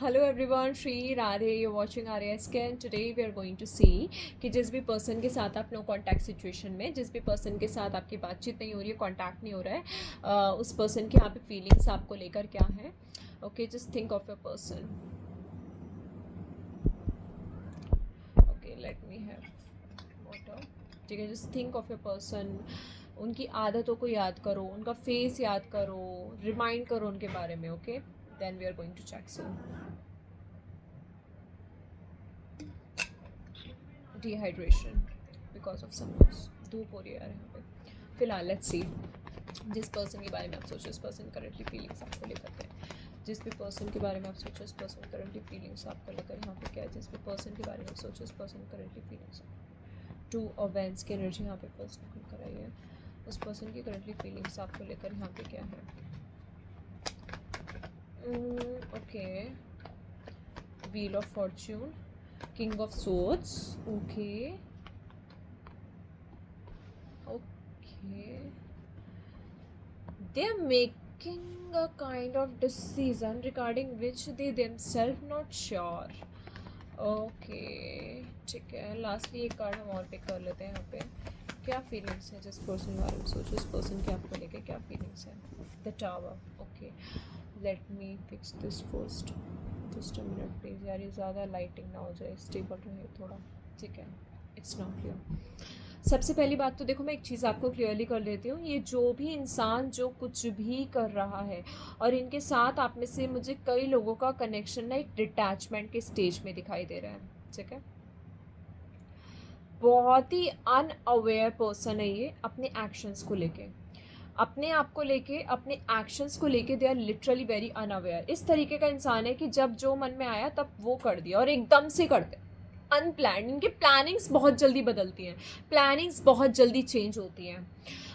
Hello everyone, Shri Radhe, you watching Arya scan. Today we are going to see कि जिस भी person के साथ आप नो कांटेक्ट सिचुएशन में, जिस भी पर्सन के साथ आपकी बातचीत नहीं हो रही है, कांटेक्ट नहीं हो रहा है, उस पर्सन के यहाँ पे फीलिंग्स आपको लेकर क्या है। Okay, just think of a person. Okay, let me have water. ठीक है, just think of a person. उनकी आदतों को याद करो, उनका फेस याद करो, रिमाइंड करो उनके बारे में। Okay, then we are going to check soon. Dehydration because of summers, धूप हो रही है यार यहाँ पे। फिलहाल लेट्स सी जिस पर्सन के बारे में आप सोचो, इस पर्सन करेंटली फीलिंग्स आपको लेकर के। जिस भी पर्सन के बारे में आप सोचो, इस पर्सन करेंटली फीलिंग्स आपको लेकर यहाँ पे क्या है। जिस भी पर्सन के बारे में सोचो, इस पर्सन करेंटली फीलिंग्स। टू और वेंस की एनर्जी यहाँ पे फर्स्ट निकल कर आई है। उस पर्सन की करेंटली फीलिंग्स आपको लेकर यहाँ पे क्या है। Okay, wheel of Fortune, king of swords. Okay, they are making a kind of decision regarding which they themselves not sure. Okay, ठीक है। लास्टली एक कार्ड हम और पिक कर लेते हैं यहाँ पे। क्या फीलिंग्स है जिस पर्सन के बारे में सोचो, इस पर्सन के आपको लेके क्या फीलिंग्स है। The tower. Okay, let me fix this first. Just a minute please यार, ये ज़्यादा लाइटिंग ना हो जाए, स्टेबल रहे थोड़ा। ठीक है, इट्स नॉट क्लियर। सबसे पहली बात तो देखो, मैं एक चीज़ आपको क्लियरली कर देती हूँ। ये जो भी इंसान जो कुछ भी कर रहा है, और इनके साथ आप में से मुझे कई लोगों का कनेक्शन ना एक डिटैचमेंट के स्टेज में दिखाई दे रहा है। ठीक है, बहुत ही अनअवेयर पर्सन है ये अपने एक्शंस को लेके, अपने आप को लेके, अपने एक्शंस को लेके। They are literally very unaware. इस तरीके का इंसान है कि जब जो मन में आया तब वो कर दिया, और एकदम से करते, अनप्लान्ड। इनकी प्लानिंग्स बहुत जल्दी बदलती हैं, प्लानिंग्स बहुत जल्दी चेंज होती हैं।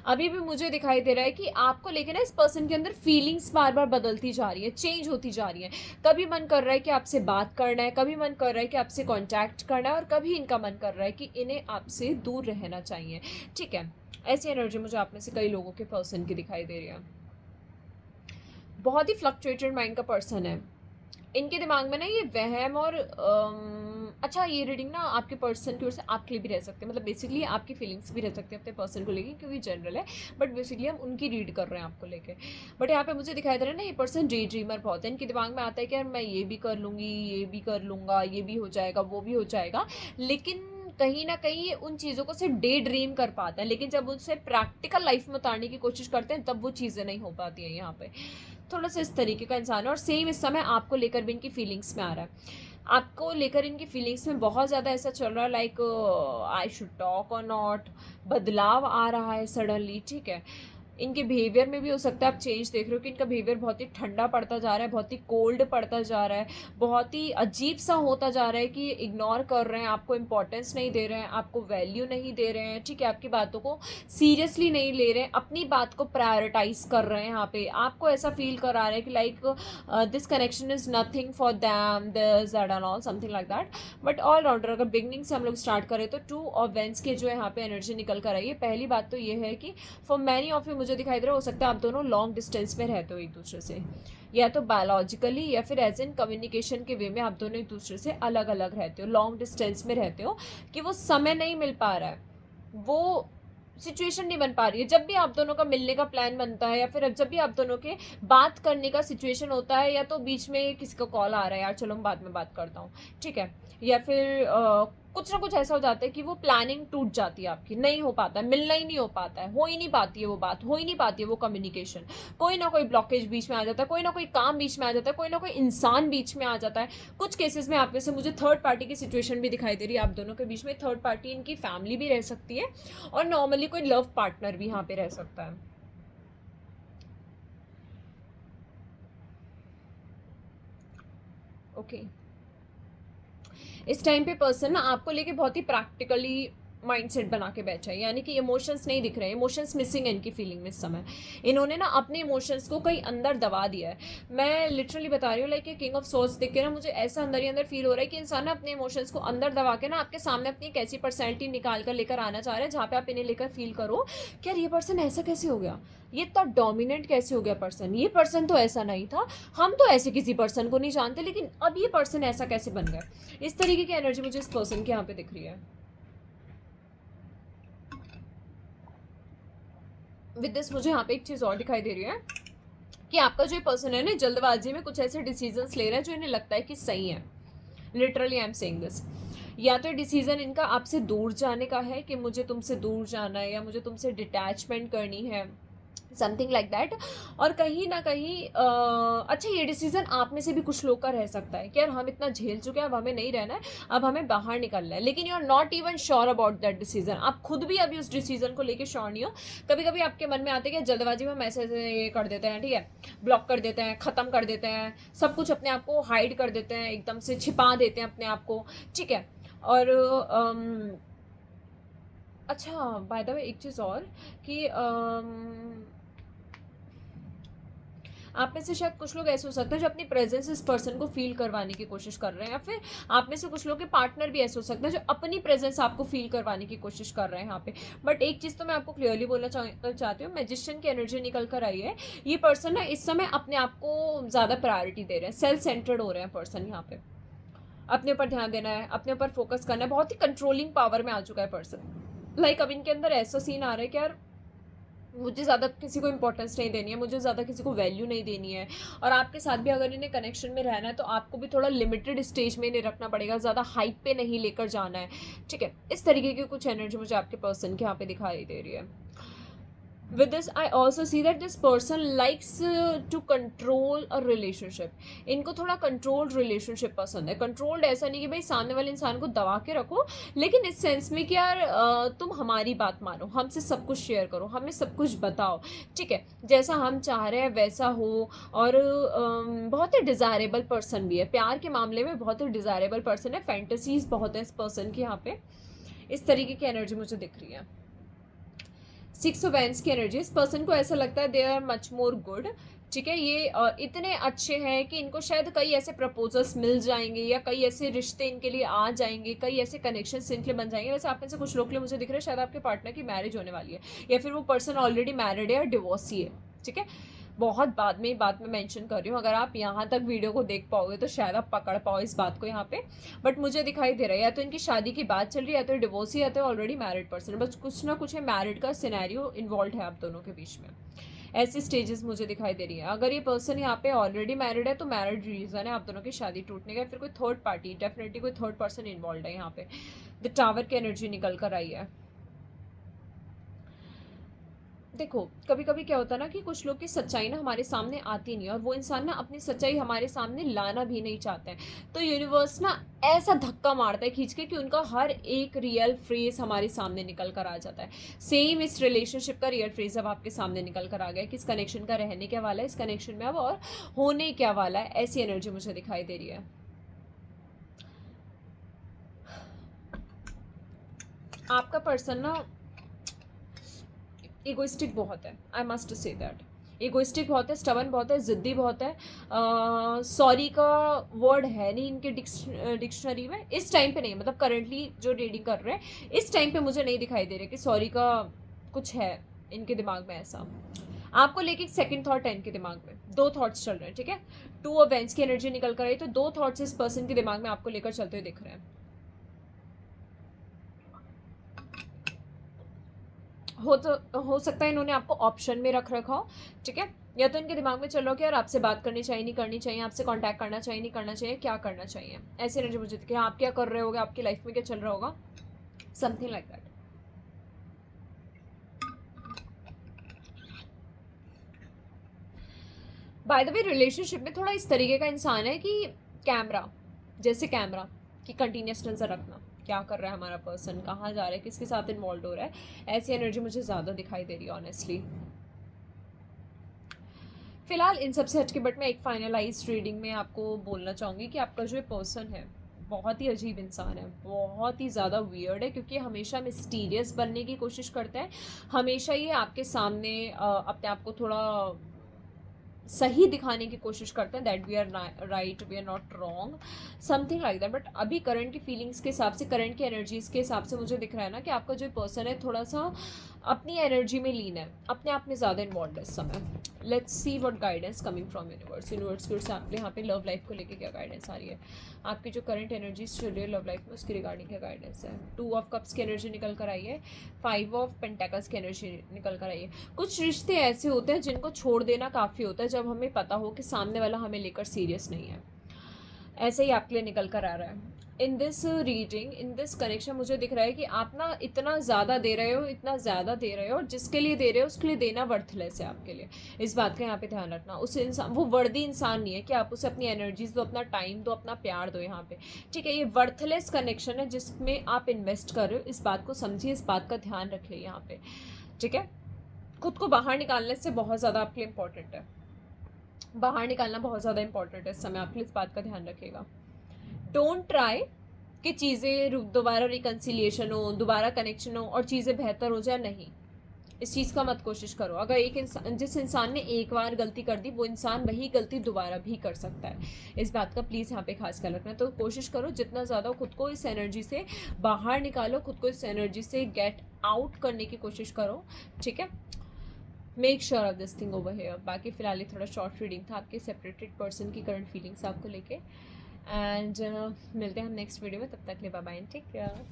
अभी भी मुझे दिखाई दे रहा है कि आपको लेके ना इस पर्सन के अंदर फीलिंग्स बार बार बदलती जा रही है, चेंज होती जा रही है। कभी मन कर रहा है कि आपसे बात करना है, कभी मन कर रहा है कि आपसे कांटेक्ट करना है, और कभी इनका मन कर रहा है कि इन्हें आपसे दूर रहना चाहिए। ठीक है, ऐसी एनर्जी मुझे आप में से कई लोगों के पर्सन की दिखाई दे रही है। बहुत ही फ्लक्चुएटेड माइंड का पर्सन है। इनके दिमाग में ना ये वहम और अच्छा, ये रीडिंग ना आपके पर्सन की ओर से आपके लिए भी रह सकते हैं। मतलब बेसिकली आपकी फीलिंग्स भी रह सकते हैं अपने पर्सन को लेके, क्योंकि जनरल है, बट बेसिकली हम उनकी रीड कर रहे हैं आपको लेके। बट यहाँ पे मुझे दिखाई दे रहा है ना, ये पर्सन डे ड्रीमर बहुत है। इनके दिमाग में आता है कि यार मैं ये भी कर लूँगी, ये भी कर लूँगा, ये भी हो जाएगा, वो भी हो जाएगा। लेकिन कहीं ना कहीं ये उन चीज़ों को सिर्फ डे ड्रीम कर पाता है, लेकिन जब उनसे प्रैक्टिकल लाइफ में उतारने की कोशिश करते हैं तब वो चीज़ें नहीं हो पाती हैं। यहाँ पे थोड़ा सा इस तरीके का इंसान है, और सेम इस समय आपको लेकर भी इनकी फीलिंग्स में आ रहा है। आपको लेकर इनकी फीलिंग्स में बहुत ज़्यादा ऐसा चल रहा है, लाइक आई शुड टॉक और नॉट, बदलाव आ रहा है सडनली। ठीक है, इनके बिहेवियर में भी हो सकता है आप चेंज देख रहे हो कि इनका बिहेवियर बहुत ही ठंडा पड़ता जा रहा है, बहुत ही कोल्ड पड़ता जा रहा है, बहुत ही अजीब सा होता जा रहा है कि इग्नोर कर रहे हैं, आपको इंपॉर्टेंस नहीं दे रहे हैं, आपको वैल्यू नहीं दे रहे हैं। ठीक है, आपकी बातों को सीरियसली नहीं ले रहे हैं, अपनी बात को प्रायोरिटाइज कर रहे हैं। यहाँ पे आपको ऐसा फील करा रहे हैं कि like this connection is nothing for them, this that and all, something like that. But all rounder अगर बिगनिंग से हम लोग स्टार्ट करें तो टू ऑफ वेंस के जो है यहाँ पे एनर्जी निकल कर आई है। पहली बात तो ये है कि फॉर मैनी ऑफ यू मुझे दिखाई दे रहा हो सकता है आप दोनों लॉन्ग डिस्टेंस में रहते हो एक दूसरे से, या तो बायोलॉजिकली या फिर एज इन कम्युनिकेशन के वे में आप दोनों एक दूसरे से अलग अलग रहते हो, लॉन्ग डिस्टेंस में रहते हो, कि वो समय नहीं मिल पा रहा है, वो सिचुएशन नहीं बन पा रही है। जब भी आप दोनों का मिलने का प्लान बनता है, या फिर जब भी आप दोनों के बात करने का सिचुएशन होता है, या तो बीच में किसी का कॉल आ रहा है, यार चलो मैं बाद में बात करता हूँ, ठीक है, या फिर कुछ ना कुछ ऐसा हो जाता है कि वो प्लानिंग टूट जाती है आपकी, नहीं हो पाता है, मिलना ही नहीं हो पाता है, हो ही नहीं पाती है वो बात, हो ही नहीं पाती है वो कम्युनिकेशन। कोई ना कोई ब्लॉकेज बीच में आ जाता है, कोई ना कोई काम बीच में आ जाता है, कोई ना कोई इंसान बीच में आ जाता है। कुछ केसेस में आप में से मुझे थर्ड पार्टी की सिचुएशन भी दिखाई दे रही है। आप दोनों के बीच में थर्ड पार्टी, इनकी फैमिली भी रह सकती है, और नॉर्मली कोई लव पार्टनर भी यहाँ पे रह सकता है। ओके, इस टाइम पे पर्सन ना आपको लेके बहुत ही प्रैक्टिकली माइंडसेट बना के बैठा है, यानी कि इमोशंस नहीं दिख रहे, इमोशंस मिसिंग है इनकी फीलिंग में इस समय। इन्होंने ना अपने इमोशंस को कहीं अंदर दबा दिया है। मैं लिटरली बता रही हूँ, लाइक किंग ऑफ सोर्स देख के ना मुझे ऐसा अंदर ही अंदर फील हो रहा है कि इंसान ना अपने इमोशंस को अंदर दबा के ना आपके सामने अपनी एक ऐसी पर्सनैलिटी निकाल कर लेकर आना चाह रहा है जहाँ पे आप इन्हें लेकर फील करो कि यार ये पर्सन ऐसा कैसे हो गया, ये इतना डोमिनेंट कैसे हो गया पर्सन, ये पर्सन तो ऐसा नहीं था, हम तो ऐसे किसी पर्सन को नहीं जानते, लेकिन अब ये पर्सन ऐसा कैसे बन गया। इस तरीके की एनर्जी मुझे इस पर्सन के यहाँ पे दिख रही है। विद दिस मुझे यहाँ पे एक चीज़ और दिखाई दे रही है कि आपका जो पर्सन है ना जल्दबाजी में कुछ ऐसे डिसीजंस ले रहा है जो इन्हें लगता है कि सही है। Literally I am saying this, या तो डिसीजन इनका आपसे दूर जाने का है कि मुझे तुमसे दूर जाना है या मुझे तुमसे डिटैचमेंट करनी है, समथिंग लाइक दैट। और कहीं ना कहीं अच्छा ये डिसीजन आप में से भी कुछ लोग का रह सकता है कि यार हम इतना झेल चुके हैं, अब हमें नहीं रहना है, अब हमें बाहर निकलना है, लेकिन you are not even sure about that decision. आप खुद भी अभी उस डिसीजन को लेके श्योर नहीं हो। कभी कभी आपके मन में आते हैं कि जल्दबाजी में मैसेज ये कर देते हैं, ठीक है, ब्लॉक कर देते हैं, ख़त्म कर देते हैं, सब कुछ अपने आप को हाइड कर देते हैं, एकदम से छिपा देते हैं अपने आप को, ठीक है। और अच्छा बाय द वे एक चीज़ और कि आप में से शायद कुछ लोग ऐसे हो सकते हैं जो अपनी प्रेजेंस इस पर्सन को फील करवाने की कोशिश कर रहे हैं, या फिर आप में से कुछ लोग के पार्टनर भी ऐसे हो सकते हैं जो अपनी प्रेजेंस आपको फील करवाने की कोशिश कर रहे हैं यहाँ पे। बट एक चीज़ तो मैं आपको क्लियरली बोलना चाहती हूँ, मैजिशियन की एनर्जी निकल कर आई है। ये पर्सन ना इस समय अपने आप को ज़्यादा प्रायोरिटी दे रहे हैं, सेल्फ सेंटर्ड हो रहे हैं पर्सन यहाँ पे। अपने ऊपर ध्यान देना है, अपने ऊपर फोकस करना है, बहुत ही कंट्रोलिंग पावर में आ चुका है पर्सन। लाइक अब इनके अंदर ऐसा सीन आ रहा है कि यार मुझे ज़्यादा किसी को इंपॉर्टेंस नहीं देनी है, मुझे ज़्यादा किसी को वैल्यू नहीं देनी है। और आपके साथ भी अगर इन्हें कनेक्शन में रहना है तो आपको भी थोड़ा लिमिटेड स्टेज में इन्हें रखना पड़ेगा, ज़्यादा हाइप पे नहीं लेकर जाना है, ठीक है। इस तरीके की कुछ एनर्जी मुझे आपके पर्सन के यहाँ पे दिखाई दे रही है। With this I also see that this person likes to control a relationship. इनको थोड़ा कंट्रोल्ड रिलेशनशिप पसंद है। कंट्रोल्ड ऐसा नहीं कि भाई सामने वाले इंसान को दबा के रखो, लेकिन इस सेंस में कि यार तुम हमारी बात मानो, हमसे सब कुछ शेयर करो, हमें सब कुछ बताओ, ठीक है, जैसा हम चाह रहे हैं वैसा हो। और बहुत ही डिज़ायरेबल पर्सन भी है, प्यार के मामले में बहुत ही डिज़ायरेबल पर्सन है, फैंटेसीज बहुत है इस पर्सन की यहाँ पे। इस तरीके की एनर्जी मुझे दिख रही है। 6 ऑफ वैंड्स की एनर्जी, इस पर्सन को ऐसा लगता है they are much more good, ठीक है। ये इतने अच्छे हैं कि इनको शायद कई ऐसे प्रपोजल्स मिल जाएंगे या कई ऐसे रिश्ते इनके लिए आ जाएंगे, कई ऐसे कनेक्शंस इनके लिए बन जाएंगे। वैसे आप में से कुछ लोग के लिए मुझे दिख रहा है शायद आपके पार्टनर की मैरिज होने वाली है, या फिर वो पर्सन ऑलरेडी मैरिड है या डिवोर्सी है, ठीक है। बहुत बाद में बात में मेंशन कर रही हूँ, अगर आप यहाँ तक वीडियो को देख पाओगे तो शायद आप पकड़ पाओ इस बात को यहाँ पे। बट मुझे दिखाई दे रहा है या तो इनकी शादी की बात चल रही है, या तो डिवोर्स ही, या तो ऑलरेडी मैरिड पर्सन, बस कुछ ना कुछ है मैरिड का सिनेरियो इन्वॉल्व है आप दोनों के बीच में। ऐसी स्टेजेस मुझे दिखाई दे रही है। अगर ये पर्सन यहाँ पे ऑलरेडी मैरिड है तो मैरिड रीजन है आप दोनों की शादी टूटने का, फिर कोई थर्ड पार्टी, डेफिनेटली कोई थर्ड पर्सन इन्वॉल्व है यहाँ पे। द टावर की एनर्जी निकल कर आई है। देखो कभी कभी क्या होता है ना कि कुछ लोग की सच्चाई ना हमारे सामने आती नहीं है, और वो इंसान ना अपनी सच्चाई हमारे सामने लाना भी नहीं चाहते हैं। तो यूनिवर्स ना ऐसा धक्का मारता है खींच के कि उनका हर एक रियल फ्रेज हमारे सामने निकल कर आ जाता है। सेम इस रिलेशनशिप का रियल फ्रेज अब आपके सामने निकल कर आ गया कि इस कनेक्शन का रहने क्या वाला है, इस कनेक्शन में अब और होने क्या वाला है। ऐसी एनर्जी मुझे दिखाई दे रही है। आपका पर्सन ना इगोइस्टिक बहुत है, I must say that. Egoistic बहुत है, स्टबन बहुत है, ज़िद्दी बहुत है। सॉरी का वर्ड है नहीं इनके डिक्शनरी में इस टाइम पे नहीं, मतलब करंटली जो रीडिंग कर रहे हैं इस टाइम पे मुझे नहीं दिखाई दे रहा कि सॉरी का कुछ है इनके दिमाग में ऐसा। आपको लेके सेकंड थॉट है इनके दिमाग में, दो थॉट्स चल रहे हैं, ठीक है। 2 ऑफ वेंस की एनर्जी निकल कर आई तो 2 थॉट्स इस पर्सन के दिमाग में आपको लेकर चलते हुए दिख रहे हैं। हो सकता है इन्होंने आपको ऑप्शन में रख रखा हो, ठीक है। या तो इनके दिमाग में चल रहा हो कि यार आपसे बात करनी चाहिए नहीं करनी चाहिए, आपसे कांटेक्ट करना चाहिए नहीं करना चाहिए, क्या करना चाहिए। ऐसे एनर्जी मुझे दिखी, आप क्या कर रहे होगे, आपकी लाइफ में क्या चल रहा होगा, something like that. By the way relationship में थोड़ा इस तरीके का इंसान है कि कैमरा, जैसे कैमरा की कंटिन्यूस नजर रखना, क्या कर रहा है हमारा पर्सन, कहाँ जा रहा है, किसके साथ इन्वॉल्व हो रहा है। ऐसी एनर्जी मुझे ज़्यादा दिखाई दे रही है ऑनेस्टली। फिलहाल इन सबसे हटके बट मैं एक फाइनलाइज रीडिंग में आपको बोलना चाहूँगी कि आपका जो पर्सन है बहुत ही अजीब इंसान है, बहुत ही ज़्यादा वियर्ड है, क्योंकि हमेशा मिस्टीरियस बनने की कोशिश करता है, हमेशा ये आपके सामने अपने आप को थोड़ा सही दिखाने की कोशिश करते हैं, that we are right, we are not wrong, something like that. But अभी करंट की फीलिंग्स के हिसाब से, करंट की एनर्जीज के हिसाब से मुझे दिख रहा है ना कि आपका जो पर्सन है थोड़ा सा अपनी एनर्जी में लीन है, अपने आप में ज़्यादा इन्वॉल्व है इस समय। Let's see what guidance coming from universe. Universe की ओर से आपके यहाँ पे लव लाइफ को लेके क्या गाइडेंस आ रही है, आपकी जो करंट एनर्जीज चल रही है लव लाइफ में, उसकी रिगार्डिंग क्या गाइडेंस है। 2 ऑफ कप्स की एनर्जी निकल कर आई है, 5 ऑफ पेंटेकल्स की एनर्जी निकल कर आई है। कुछ रिश्ते ऐसे होते हैं जिनको छोड़ देना काफ़ी होता है जब हमें पता हो कि सामने वाला हमें लेकर सीरियस नहीं है। ऐसे ही आपके लिए निकल कर आ रहा है। In this reading, in this connection मुझे दिख रहा है कि आप ना इतना ज़्यादा दे रहे हो, इतना ज़्यादा दे रहे हो, और जिसके लिए दे रहे हो उसके लिए देना वर्थलेस है आपके लिए। इस बात का यहाँ पे ध्यान रखना। उस इंसान, वो वर्दी इंसान नहीं है कि आप उसे अपनी एनर्जीज दो, अपना टाइम दो, अपना प्यार दो यहाँ पे, ठीक है। ये वर्थलेस कनेक्शन है जिसमें आप इन्वेस्ट कर रहे हो। इस बात को समझिए, इस बात का ध्यान रखिए यहाँ पे, ठीक है। खुद को बाहर निकालने से बहुत ज़्यादा आपके लिए इंपॉर्टेंट है, बाहर निकालना बहुत ज़्यादा इंपॉर्टेंट है इस समय आपके लिए। इस बात का ध्यान रखिएगा। डोंट ट्राई कि चीज़ें दोबारा रिकन्सिलिएशन हो, दोबारा कनेक्शन हो और चीज़ें बेहतर हो जाए, नहीं, इस चीज़ का मत कोशिश करो। अगर एक इंसान, जिस इंसान ने एक बार गलती कर दी, वो इंसान वही गलती दोबारा भी कर सकता है। इस बात का प्लीज़ यहाँ पे खास ख्याल रखना। तो कोशिश करो जितना ज़्यादा खुद को इस एनर्जी से बाहर निकालो, खुद को इस एनर्जी से गेट आउट करने की कोशिश करो, ठीक है। Make sure of this thing over here. बाकी फिलहाल ये थोड़ा शॉर्ट रीडिंग था आपके सेपरेटेड पर्सन की करंट फीलिंग्स आपको लेके, एंड मिलते हैं हम नेक्स्ट वीडियो में। तब तक के लिए बाय बाय, टेक केयर।